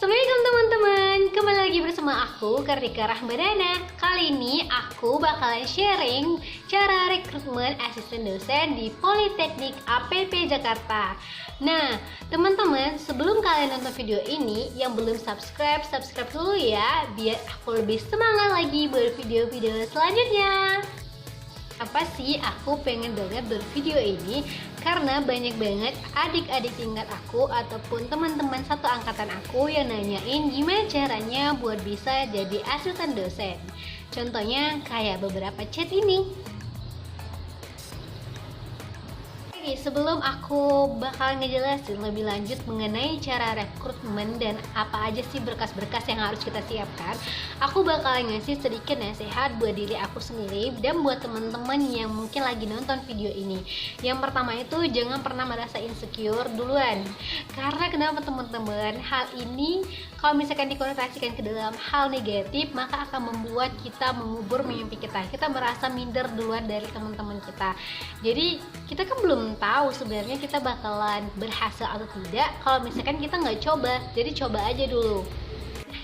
Assalamualaikum teman-teman, kembali lagi bersama aku Kartika Rahmadana. Kali ini aku bakalan sharing cara rekrutmen asisten dosen di Politeknik APP Jakarta. Nah teman-teman, sebelum kalian nonton video ini, yang belum subscribe dulu ya, biar aku lebih semangat lagi buat video-video selanjutnya. Apa sih aku pengen banget buat video ini? Karena banyak banget adik-adik tingkat aku ataupun teman-teman satu angkatan aku yang nanyain gimana caranya buat bisa jadi asisten dosen. Contohnya kayak beberapa chat ini. Oke, sebelum aku bakal ngejelasin lebih lanjut mengenai cara rekrutmen dan apa aja sih berkas-berkas yang harus kita siapkan, aku bakal ngasih sedikit nasihat buat diri aku sendiri dan buat teman-teman yang mungkin lagi nonton video ini. Yang pertama itu, jangan pernah merasa insecure duluan. Karena kenapa teman-teman? Hal ini kalau misalkan dikonotasikan ke dalam hal negatif, maka akan membuat kita mengubur mimpi kita. Kita merasa minder duluan dari teman-teman kita. Jadi kita kan belum tahu sebenarnya kita bakalan berhasil atau tidak kalau misalkan kita nggak coba. Jadi coba aja dulu.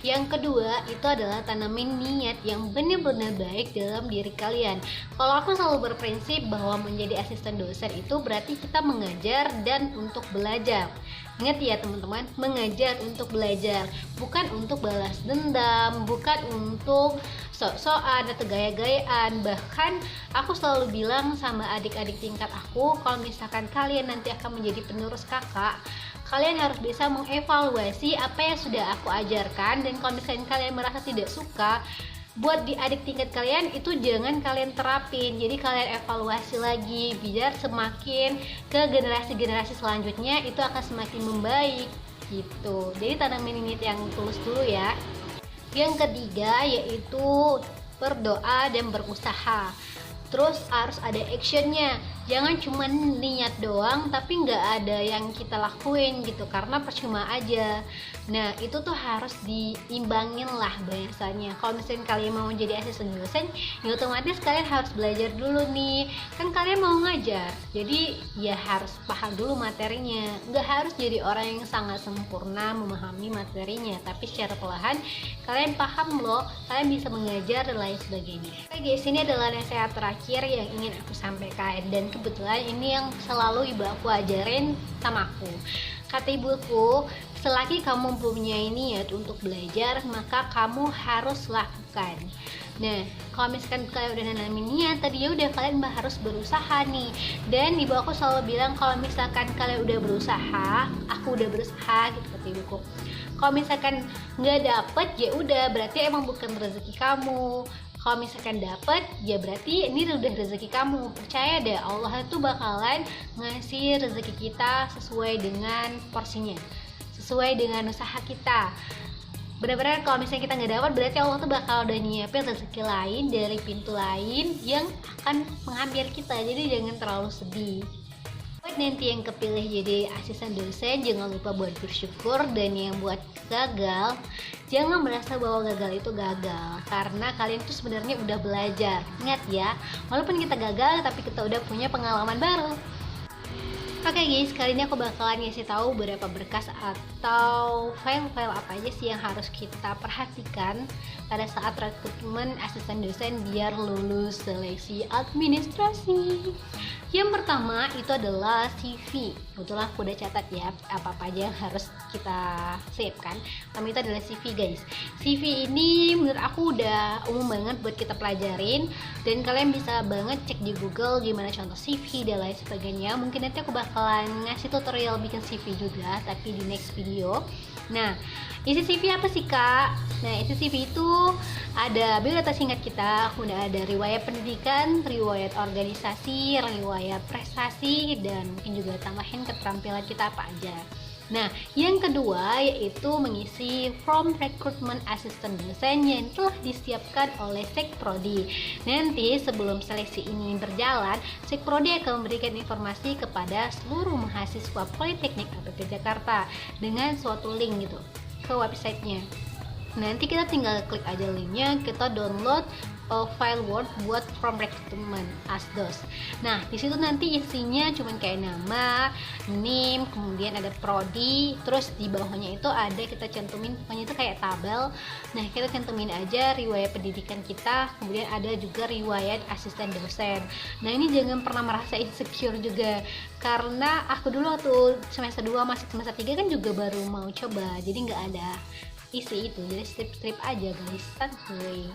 Yang kedua itu adalah tanamin niat yang benar-benar baik dalam diri kalian. Kalau aku selalu berprinsip bahwa menjadi asisten dosen itu berarti kita mengajar dan untuk belajar. Ingat ya teman-teman, mengajar untuk belajar, bukan untuk balas dendam, bukan untuk sok-sokan atau gaya-gayaan. Bahkan aku selalu bilang sama adik-adik tingkat aku, kalau misalkan kalian nanti akan menjadi penerus kakak, kalian harus bisa mengevaluasi apa yang sudah aku ajarkan. Dan kalau misalkan kalian merasa tidak suka, buat di adik tingkat kalian itu jangan kalian terapin. Jadi kalian evaluasi lagi biar semakin ke generasi-generasi selanjutnya itu akan semakin membaik gitu. Jadi tanamin niat yang tulus dulu ya. Yang ketiga yaitu berdoa dan berusaha. Terus harus ada actionnya. Jangan cuma niat doang tapi nggak ada yang kita lakuin gitu, karena percuma aja. Nah itu tuh harus diimbangin lah bahasanya. Kalau misalnya kalian mau jadi asisten dosen, ya otomatis kalian harus belajar dulu nih. Kan kalian mau ngajar, jadi ya harus paham dulu materinya. Nggak harus jadi orang yang sangat sempurna memahami materinya, tapi secara perlahan kalian paham loh, kalian bisa mengajar dan lain sebagainya. Oke guys, ini adalah nasihat terakhir yang ingin aku sampaikan, dan kebetulan ini yang selalu ibu aku ajarin sama aku. Kata ibuku, selagi kamu mempunyai niat untuk belajar, maka kamu harus lakukan. Nah, kalau misalkan kalian udah nanamin niat tadi, ya udah kalian harus berusaha nih. Dan ibu aku selalu bilang kalau misalkan kalian udah berusaha, aku udah berusaha gitu kata ibuku. Kalau misalkan nggak dapet, ya udah berarti emang bukan rezeki kamu. Kalau misalkan dapet, ya berarti ini udah rezeki kamu. Percaya deh, Allah itu bakalan ngasih rezeki kita sesuai dengan porsinya, sesuai dengan usaha kita. Benar-benar kalau misalnya kita nggak dapat, berarti Allah tuh bakal udah nyiapin rezeki lain dari pintu lain yang akan mengambil kita. Jadi jangan terlalu sedih. Buat nanti yang kepilih jadi asisten dosen, jangan lupa buat bersyukur. Dan yang buat gagal, jangan merasa bahwa gagal itu gagal, karena kalian tuh sebenarnya udah belajar. Ingat ya, walaupun kita gagal tapi kita udah punya pengalaman baru. Oke guys, kali ini aku bakalan ngasih tahu beberapa berkas atau file-file apa aja sih yang harus kita perhatikan pada saat rekrutmen asisten dosen biar lulus seleksi administrasi. Yang pertama itu adalah CV. Kebetulan aku udah catat ya apa-apa aja yang harus kita siapkan. Pertama itu adalah CV guys. CV ini menurut aku udah umum banget buat kita pelajarin, dan kalian bisa banget cek di Google gimana contoh CV dan lain sebagainya. Mungkin nanti aku bakalan ngasih tutorial bikin CV juga, tapi di next video. Nah, isi CV apa sih kak? Nah, isi CV itu ada biodata singkat kita, kemudian ada riwayat pendidikan, riwayat organisasi, riwayat prestasi, dan mungkin juga tambahin keterampilan kita apa aja. Nah, yang kedua yaitu mengisi form rekrutmen asisten dosen yang telah disiapkan oleh Sekprodi. Nanti sebelum seleksi ini berjalan, Sekprodi akan memberikan informasi kepada seluruh mahasiswa Politeknik APP Jakarta dengan suatu link gitu ke websitenya. Nanti kita tinggal klik aja linknya, kita download file Word buat from recruitment asdos. Nah di situ nanti isinya cuman kayak nama, name, kemudian ada prodi, terus di bawahnya itu ada kita cantumin, pokoknya itu kayak tabel. Nah kita cantumin aja riwayat pendidikan kita, kemudian ada juga riwayat asisten dosen. Nah ini jangan pernah merasa insecure juga, karena aku dulu waktu semester 2 masih semester 3 kan juga baru mau coba, jadi nggak ada isi itu, jadi strip aja guys, santuy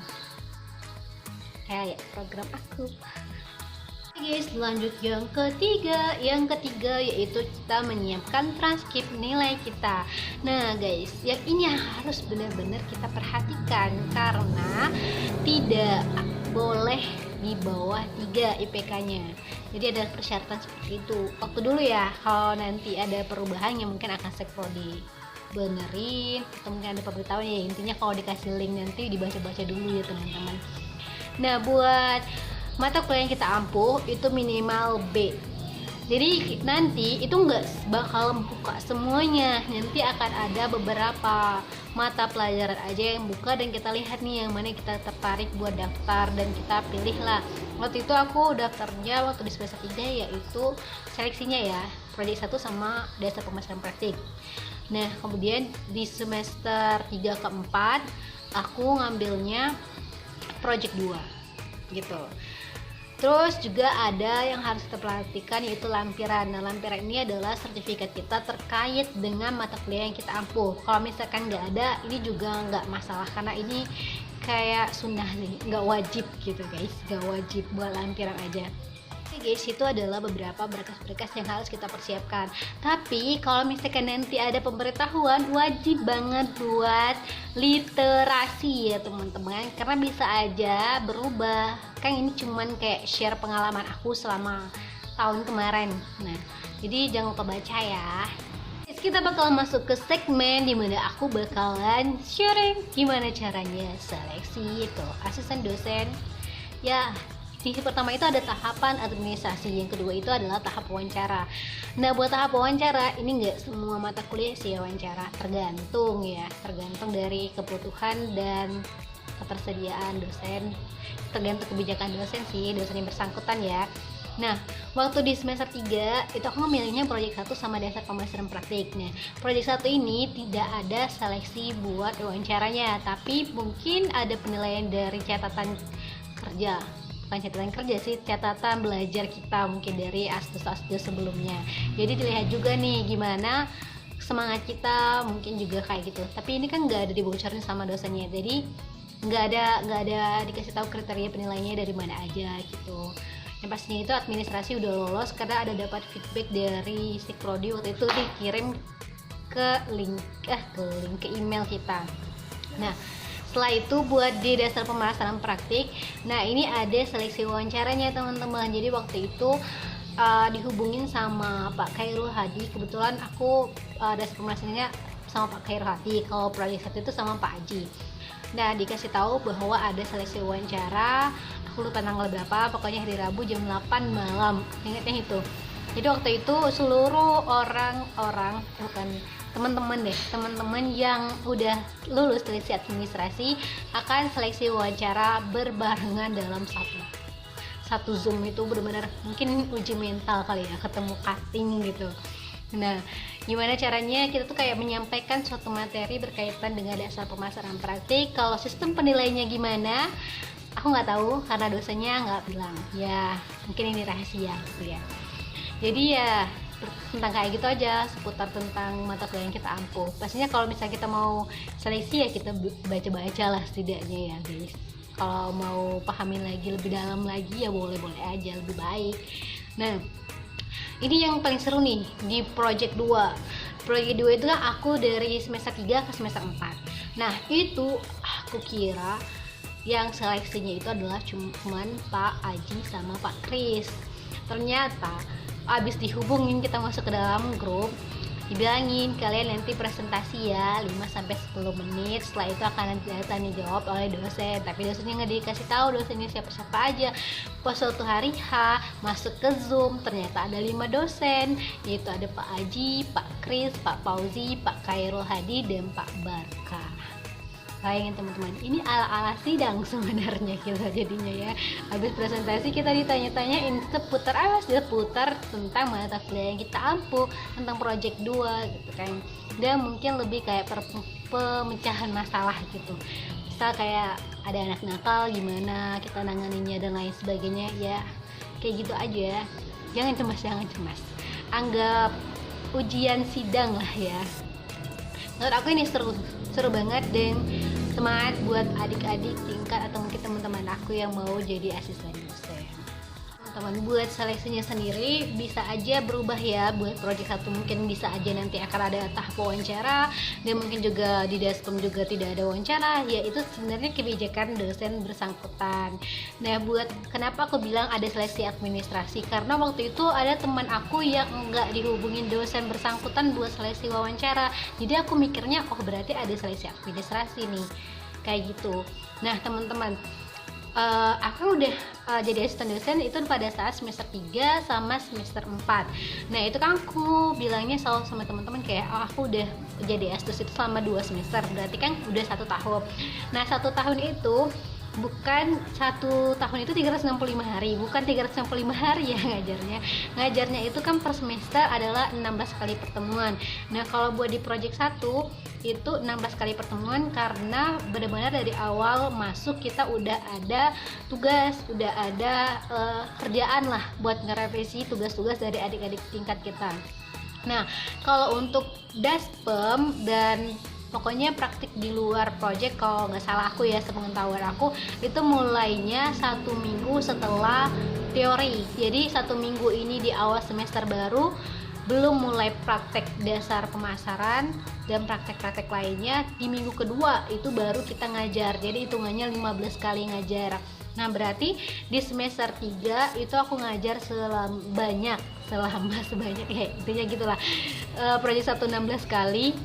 kayak program aku. Guys, lanjut yang ketiga yaitu kita menyiapkan transkrip nilai kita. Nah guys, yang ini harus benar-benar kita perhatikan karena tidak boleh di bawah 3 IPK-nya. Jadi ada persyaratan seperti itu. Waktu dulu ya, kalau nanti ada perubahan yang mungkin akan seprodi benerin atau mungkin ada pemberitahuan, ya intinya kalau dikasih link nanti dibaca-baca dulu ya teman-teman. Nah buat mata kuliah yang kita ampuh itu minimal B, jadi nanti itu nggak bakal buka semuanya, nanti akan ada beberapa mata pelajaran aja yang buka dan kita lihat nih yang mana kita tertarik buat daftar dan kita pilih lah. Waktu itu aku daftarnya waktu di semester 3 yaitu seleksinya ya prodi 1 sama dasar pemasaran praktik. Nah kemudian di semester 3 ke 4 aku ngambilnya project 2 gitu. Terus juga ada yang harus kita perhatikan yaitu lampiran. Nah lampiran ini adalah sertifikat kita terkait dengan mata kuliah yang kita ampuh. Kalau misalkan nggak ada, ini juga nggak masalah karena ini kayak sunnah nih, nggak wajib gitu guys, nggak wajib, buat lampiran aja. Guys, itu adalah beberapa berkas-berkas yang harus kita persiapkan. Tapi kalau misalkan nanti ada pemberitahuan, wajib banget buat literasi ya teman-teman, karena bisa aja berubah. Kan ini cuman kayak share pengalaman aku selama tahun kemarin. Nah, jadi jangan lupa baca ya. Kita bakal masuk ke segmen dimana aku bakalan sharing gimana caranya seleksi itu asisten dosen. Ya, di pertama itu ada tahapan administrasi, yang kedua itu adalah tahap wawancara. Nah buat tahap wawancara ini nggak semua mata kuliah sih wawancara, tergantung dari kebutuhan dan ketersediaan dosen, tergantung kebijakan dosen yang bersangkutan ya. Nah waktu di semester 3 itu aku memilihnya proyek 1 sama dasar pemasaran praktik. Nah proyek 1 ini tidak ada seleksi buat wawancaranya, tapi mungkin ada penilaian dari catatan kerja, bukan catatan kerja sih, catatan belajar kita mungkin dari asdos sebelumnya. Jadi dilihat juga nih gimana semangat kita, mungkin juga kayak gitu. Tapi ini kan nggak ada dibocorin sama dosennya, jadi nggak ada dikasih tahu kriteria penilaiannya dari mana aja gitu. Yang pastinya itu administrasi udah lolos karena ada dapat feedback dari si prodi waktu itu dikirim ke email kita. Nah setelah itu buat di dasar pemasaran praktik, nah ini ada seleksi wawancaranya teman-teman. Jadi waktu itu dihubungin sama Pak Khairul Hadi. Kebetulan aku dasar pemasarannya sama Pak Khairul Hadi, kalau proyek 1 itu sama Pak Haji. Nah dikasih tahu bahwa ada seleksi wawancara, aku lupa tanggal berapa, pokoknya hari Rabu jam 8 malam, ingatnya itu. Jadi waktu itu seluruh teman-teman yang udah lulus seleksi administrasi akan seleksi wawancara berbarengan dalam satu Zoom. Itu benar-benar mungkin uji mental kali ya, ketemu cutting gitu. Nah gimana caranya kita tuh kayak menyampaikan suatu materi berkaitan dengan dasar pemasaran praktik. Kalau sistem penilaiannya gimana aku nggak tahu karena dosennya nggak bilang ya, mungkin ini rahasia gitu ya. Jadi ya tentang kayak gitu aja, seputar tentang mata kuliah yang kita ampuh. Pastinya kalau misalnya kita mau seleksi ya kita baca-baca lah setidaknya ya guys. Kalau mau pahamin lagi lebih dalam lagi ya boleh-boleh aja, lebih baik. Nah ini yang paling seru nih di project 2. Project 2 itu kan aku dari semester 3 ke semester 4. Nah itu aku kira yang seleksinya itu adalah cuman Pak Aji sama Pak Kris. Ternyata abis dihubungin kita masuk ke dalam grup, dibilangin kalian nanti presentasi ya 5-10 menit, setelah itu akan tanya jawab oleh dosen. Tapi dosennya nggak dikasih tahu dosennya siapa aja. Pas suatu hari masuk ke Zoom, ternyata ada 5 dosen, yaitu ada Pak Aji, Pak Kris, Pak Fauzi, Pak Khairul Hadi, dan Pak Barka. Bayangin teman-teman, ini ala-ala sidang sebenarnya kita jadinya ya. Habis presentasi kita ditanya-tanyain seputar tentang mata kuliah yang kita ampuh, tentang project 2 gitu kan. Dan mungkin lebih kayak pemecahan masalah gitu. Misal kayak ada anak nakal, gimana kita nanganinnya dan lain sebagainya ya. Kayak gitu aja. Jangan cemas. Anggap ujian sidang lah ya. Menurut aku ini seru banget dan semangat buat adik-adik tingkat atau mungkin teman-teman aku yang mau jadi asisten dosen. Teman-teman, buat seleksinya sendiri bisa aja berubah ya. Buat proyek 1 mungkin bisa aja nanti akan ada tahap wawancara, dan mungkin juga di Daspem juga tidak ada wawancara. Ya itu sebenarnya kebijakan dosen bersangkutan. Nah, buat kenapa aku bilang ada seleksi administrasi, karena waktu itu ada teman aku yang nggak dihubungin dosen bersangkutan buat seleksi wawancara. Jadi aku mikirnya berarti ada seleksi administrasi nih, kayak gitu. Nah teman-teman, aku udah jadi asisten dosen itu pada saat semester 3 sama semester 4. Nah itu kan aku bilangnya selalu sama teman-teman kayak aku udah jadi asdos itu selama 2 semester, berarti kan udah 1 tahun. Nah 1 tahun itu bukan 1 tahun itu 365 hari, bukan 365 hari ya ngajarnya itu kan per semester adalah 16 kali pertemuan. Nah kalau buat di project 1 itu 16 kali pertemuan karena benar-benar dari awal masuk kita udah ada tugas, udah ada kerjaan lah buat ngerevisi tugas-tugas dari adik-adik tingkat kita. Nah kalau untuk Daspem dan pokoknya praktik di luar project, kalau nggak salah aku ya, sepengetahuan aku itu mulainya 1 minggu setelah teori. Jadi 1 minggu ini di awal semester baru belum mulai praktek dasar pemasaran dan praktek-praktek lainnya. Di minggu kedua itu baru kita ngajar, jadi hitungannya 15 kali ngajar. Nah berarti di semester 3 itu aku ngajar sebanyak ya intinya gitulah. Project 1 16 kali,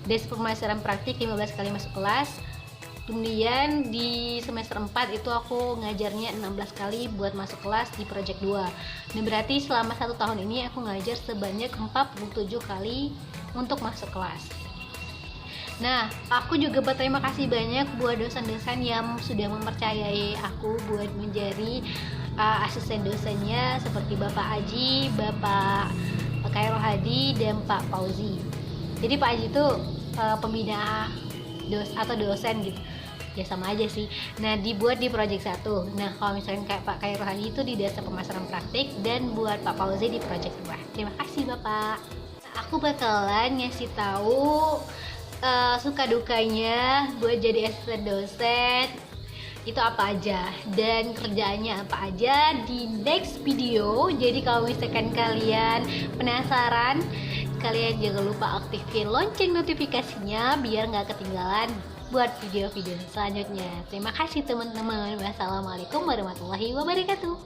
des pemasaran praktik 15 kali masuk kelas. Kemudian di semester 4 itu aku ngajarnya 16 kali buat masuk kelas di project 2. Nah berarti selama 1 tahun ini aku ngajar sebanyak 47 kali untuk masuk kelas. Nah aku juga berterima kasih banyak buat dosen-dosen yang sudah mempercayai aku buat menjadi asisten dosennya, seperti Bapak Aji, Bapak Khairul Hadi, dan Pak Fauzi. Jadi Pak Aji itu pembina dosen gitu ya, sama aja sih. Nah dibuat di project 1. Nah kalau misalnya kayak Pak Khairul Hadi itu di dasar pemasaran praktik, dan buat Pak Fauzi di project 2. Terima kasih Bapak. Aku bakalan ngasih tahu suka dukanya buat jadi asisten dosen itu apa aja dan kerjaannya apa aja di next video. Jadi kalau misalkan kalian penasaran, kalian jangan lupa aktifin lonceng notifikasinya biar nggak ketinggalan buat video-video selanjutnya. Terima kasih teman-teman. Wassalamualaikum warahmatullahi wabarakatuh.